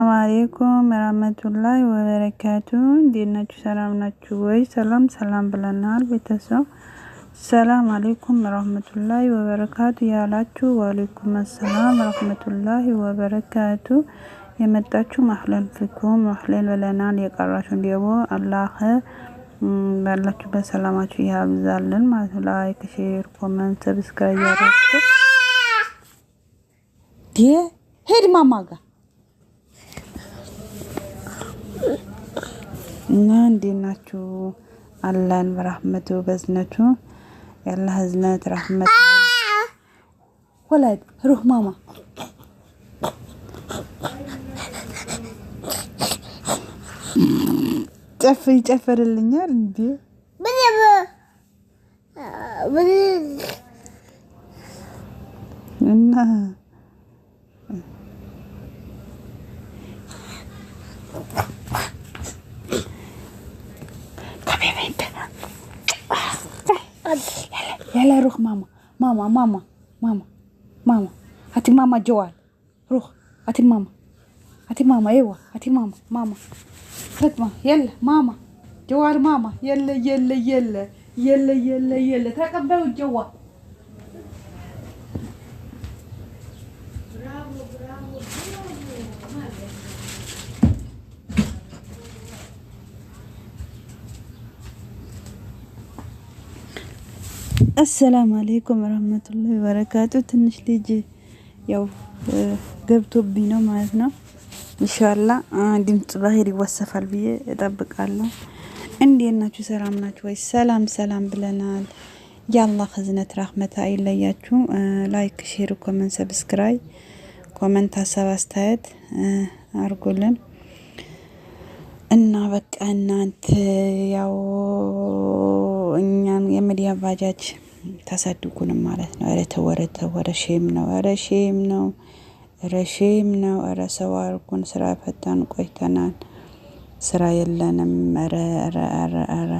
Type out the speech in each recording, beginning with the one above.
አለይኩም ወራህመቱላሂ ወበረካቱ እንዴት ናችሁ? ሰላም ናችሁ ወይ? ሰላም ብለናል ቤተሰብ። ሰላም አለይኩም ወራህመቱላሂ ወበረካቱ ያላችሁ ወአለይኩም ሰላም ወራህመቱላሂ ወበረካቱ የመጣችሁ ማህለን ፍኩም ማህለን ብለናል። የቀራችሁ ደግሞ አላህ ባላችሁበት ሰላማችሁ ያብዛልን ማለት ነው። ላይክ ሼር ኮሜንት ሰብስክራይብ ያደርጉ። ሄድ ማማጋ እና እንዴት ናችሁ? አላህን በረህመቱ በዝነቱ ያላህ ህዝነት ረህመት ወላድ ሩህ ማማ ይጨፍርልኛል እንዴ እና يلا روح ماما هاتي ماما جوال روح هاتي ماما ايوه هاتي ماما خدمة يلا ماما جوال ماما يلا تقبلوا الجوال السلام عليكم ورحمة الله وبركاته ትንሽ ልጅ ያው ገብቶብኝ ነው ማለት ነው። ኢንሻአላህ ድምጽ ባህር ይወሰፋል ብዬ እጠብቃለሁ። እንዴት ናችሁ? ሰላም ናችሁ ወይ? ሰላም ብለናል። ያላህ ህዝነት ረህመት አይለያችሁ። ላይክ ሼር ኮሜንት ሰብስክራይብ ኮሜንት ሀሳብ አስተያየት አርጉልን እና በቃ እናንተ ያው እኛን የሚዲያ ባጃጅ ታሳድጉንም ማለት ነው። ኧረ ሼም ነው። ኧረ ሰው አርጉን። ስራ ፈታን ቆይተናል። ስራ የለንም። ኧረ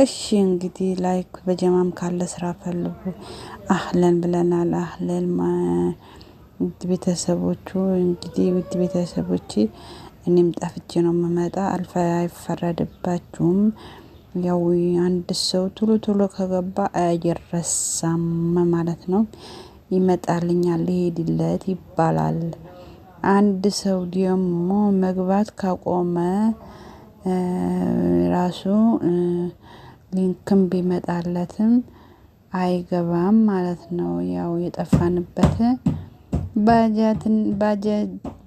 እሺ እንግዲህ ላይክ በጀማም ካለ ስራ ፈልጉ። አህለን ብለናል። አህለን ቤተሰቦቹ እንግዲህ ውድ ቤተሰቦቼ እኔም ጠፍቼ ነው የምመጣ። አይፈረድባችሁም። ያው አንድ ሰው ቶሎ ከገባ አይረሳም ማለት ነው። ይመጣልኛል ይሄድለት ይባላል። አንድ ሰው ደግሞ መግባት ካቆመ ራሱ ሊንክም ቢመጣለትም አይገባም ማለት ነው። ያው የጠፋንበት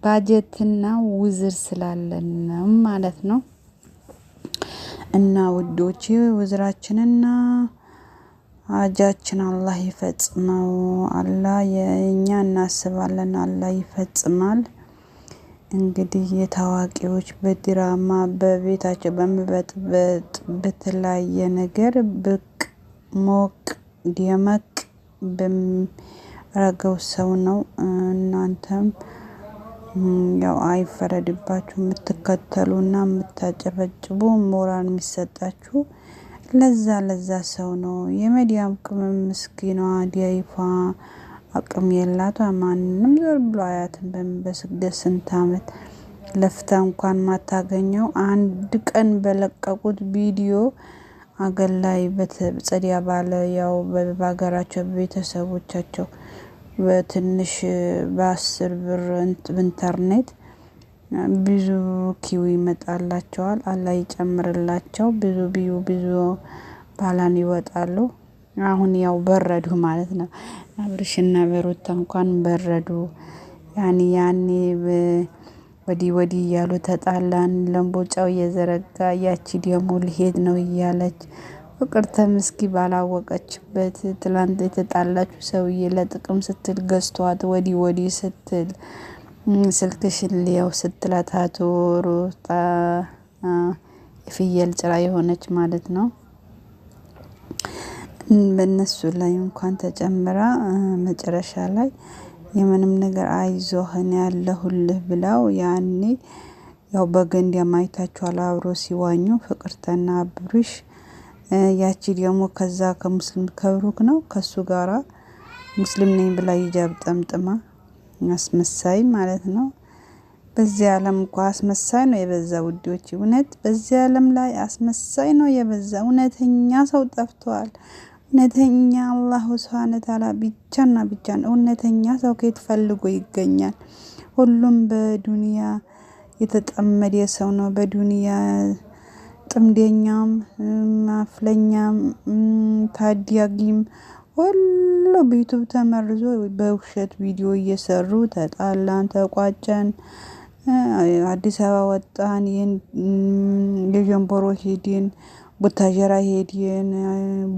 ባጀትና ውዝር ስላለን ማለት ነው። እና ውዶቼ ውዝራችንና አጃችን አላህ ይፈጽመው። አላህ የኛ እናስባለን አላህ ይፈጽማል። እንግዲህ የታዋቂዎች በድራማ በቤታቸው በመበጥበጥ በተለያየ ነገር ብቅ ሞቅ ደመቅ በረገው ሰው ነው። እናንተም ያው አይፈረድባችሁ። የምትከተሉና የምታጨበጭቡ ሞራል የሚሰጣችሁ ለዛ ሰው ነው። የመዲያም ቅመም ምስኪኗ ዲያይፋ አቅም የላቷ ማንንም ዘር ብሎ አያትን በስግደት ስንት አመት ለፍታ እንኳን ማታገኘው አንድ ቀን በለቀቁት ቪዲዮ አገር ላይ በጸዲያ ባለ ያው በባገራቸው ቤተሰቦቻቸው በትንሽ በ10 ብር ኢንተርኔት ብዙ ኪው ይመጣላቸዋል። አላህ ይጨምርላቸው። ብዙ ባላን ይወጣሉ። አሁን ያው በረዱ ማለት ነው። አብርሽና በሩታ እንኳን በረዱ። ያኔ ወዲ ያሉ ተጣላን ለምቦጫው እየዘረጋ ያቺ ደግሞ ልሄድ ነው እያለች ፍቅርተ ምስኪ ባላወቀችበት ትላንት የተጣላችሁ ሰውዬ ለጥቅም ስትል ገዝቷት ወዲ ስትል ስልክሽን ሊያው ስትላታቱ ሩታ ፍየል ጭራ የሆነች ማለት ነው። በእነሱ ላይ እንኳን ተጨምራ መጨረሻ ላይ የምንም ነገር አይዞህን ያለሁልህ ብላው ያኔ ያው በገንድ ያማይታችኋል አብሮ ሲዋኙ ፍቅርተና አብርሽ ያቺ ደግሞ ከዛ ከሙስሊም ከብሩክ ነው ከሱ ጋራ ሙስሊም ነኝ ብላ ሂጃብ ጠምጥማ አስመሳይ ማለት ነው። በዚህ ዓለም እኮ አስመሳይ ነው የበዛ ውዶች፣ እውነት በዚህ ዓለም ላይ አስመሳይ ነው የበዛ። እውነተኛ ሰው ጠፍቷል። እውነተኛ አላህ ሱብሃነሁ ወተዓላ ብቻና ብቻ ነው። እውነተኛ ሰው ከየት ፈልጎ ይገኛል? ሁሉም በዱንያ የተጠመደ ሰው ነው። በዱንያ ጥምደኛም ማፍለኛም ታዲያጊም ሁሉ በዩቲዩብ ተመርዞ በውሸት ቪዲዮ እየሰሩ ተጣላን፣ ተቋጨን፣ አዲስ አበባ ወጣን፣ የጀንቦሮ ሄድን፣ ቡታጀራ ሄድን፣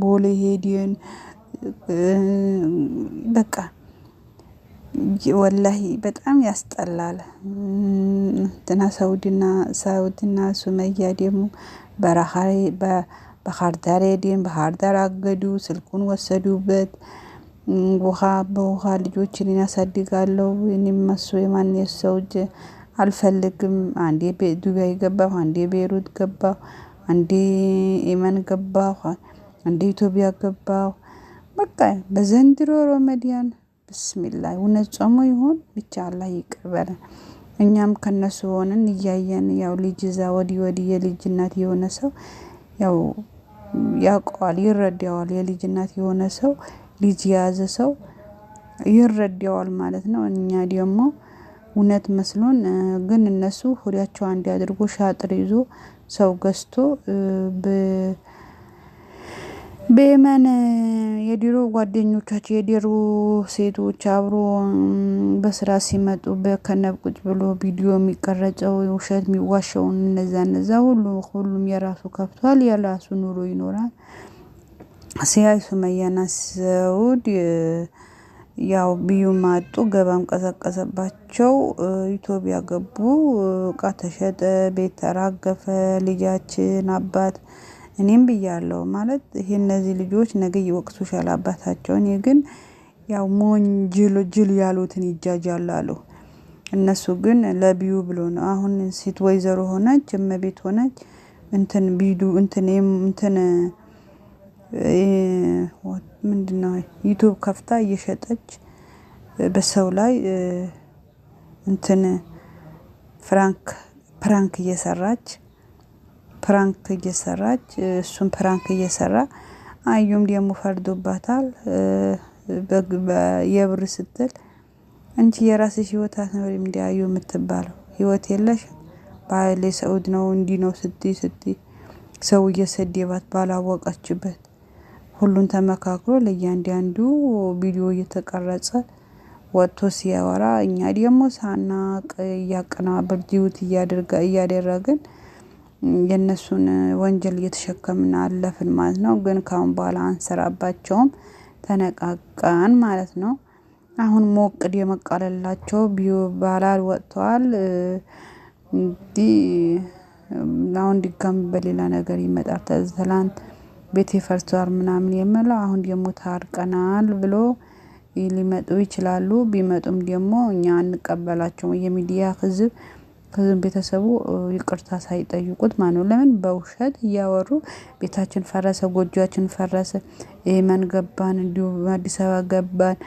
ቦሌ ሄድን። በቃ ወላሂ በጣም ያስጠላል። እንትና ሳውዲና ሱመያ ደግሞ ባህር ዳር ሄድን፣ ባህር ዳር አገዱ፣ ስልኩን ወሰዱበት። በውሃ ልጆችን ያሳድጋለሁ እኔም መሱ የማን ሰው እጅ አልፈልግም። አንዴ ዱባይ ገባሁ፣ አንዴ ቤሩት ገባሁ፣ አንዴ የመን ገባሁ፣ አንዴ ኢትዮጵያ ገባሁ። በቃ በዘንድሮ ረመዳን ብስሚላህ እውነት ጾሞ ይሆን ብቻ አላህ ይቅር በለን። እኛም ከነሱ ሆነን እያየን ያው ልጅ እዛ ወዲህ የልጅ እናት የሆነ ሰው ያው ያውቀዋል፣ ይረዳዋል። የልጅ እናት የሆነ ሰው ልጅ የያዘ ሰው ይረዳዋል ማለት ነው። እኛ ደግሞ እውነት መስሎን ግን እነሱ ሆዳቸው አንድ አድርጎ ሻጥር ይዞ ሰው ገዝቶ በየመን የድሮ ጓደኞቻቸው የድሮ ሴቶች አብሮ በስራ ሲመጡ በከነብ ቁጭ ብሎ ቪዲዮ የሚቀረጸው ውሸት የሚዋሸውን እነዛ ሁሉም የራሱ ከፍቷል፣ የራሱ ኑሮ ይኖራል። ሲያይ ሱመያና ሰውድ ያው ቢዩ ማጡ፣ ገባም ቀዘቀዘባቸው። ኢትዮጵያ ገቡ፣ እቃ ተሸጠ፣ ቤት ተራገፈ። ልጃችን አባት እኔም ብያለሁ ማለት ይሄ እነዚህ ልጆች ነገ ይወቅሱሻል አባታቸውን። ግን ያው ሞኝ ጅል ያሉትን ይጃጃላሉ። እነሱ ግን ለቢዩ ብሎ ነው። አሁን ሴት ወይዘሮ ሆነች፣ እመቤት ሆነች፣ ምንድነው ዩቲዩብ ከፍታ እየሸጠች በሰው ላይ ፕራንክ እየሰራች እሱም ፕራንክ እየሰራ አዩም ደግሞ ፈርዶባታል። የብር ስትል አንቺ የራስሽ ህይወት አትኖሪም እንዴ አዩ የምትባለው? ህይወት የለሽ ባለ ሰውድ ነው እንዲህ ነው ስትይ ሰው እየሰደባት ባላወቀችበት ሁሉን ተመካክሮ ለእያንዳንዱ ቪዲዮ እየተቀረጸ ወጥቶ ሲያወራ እኛ ደግሞ ሳናቅ እያቀናበር ዲዩት እያደረግን የነሱን ወንጀል እየተሸከምን አለፍን ማለት ነው። ግን ካሁን በኋላ አንሰራባቸውም፣ ተነቃቃን ማለት ነው። አሁን ሞቅ የመቃለላቸው ባላል ወጥቷል። አሁን ድጋሚ በሌላ ነገር ይመጣል። ትላንት ቤት ፈርሷል ምናምን የምለው አሁን ደግሞ ታርቀናል ብሎ ሊመጡ ይችላሉ። ቢመጡም ደግሞ እኛ አንቀበላቸውም። የሚዲያ ህዝብ ቤተሰቡ ይቅርታ ሳይጠይቁት ማለት ለምን በውሸት እያወሩ ቤታችን ፈረሰ፣ ጎጆአችን ፈረሰ፣ የመን ገባን፣ እንዲሁ አዲስ አበባ ገባን፣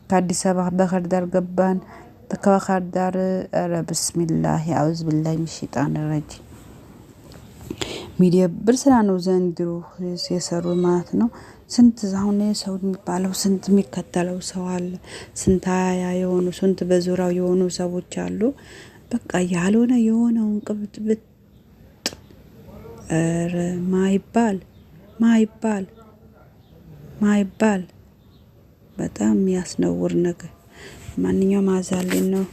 ከአዲስ አበባ ባህር ዳር ገባን፣ ከባህር ዳር ቢስሚላህ አውዝ ቢላሂ ሚንሸይጣን ረጂም ሚዲያ ብርስራ ነው ዘንድሮ የሰሩ ማለት ነው። ስንት አሁን ሰው የሚባለው ስንት የሚከተለው ሰው አለ። ስንት የሆኑ ስንት በዙሪያው የሆኑ ሰዎች አሉ። በቃ ያልሆነ የሆነውን ቅብጥብጥ ማይባል በጣም የሚያስነውር ነገር። ማንኛውም አዛሌን ነው።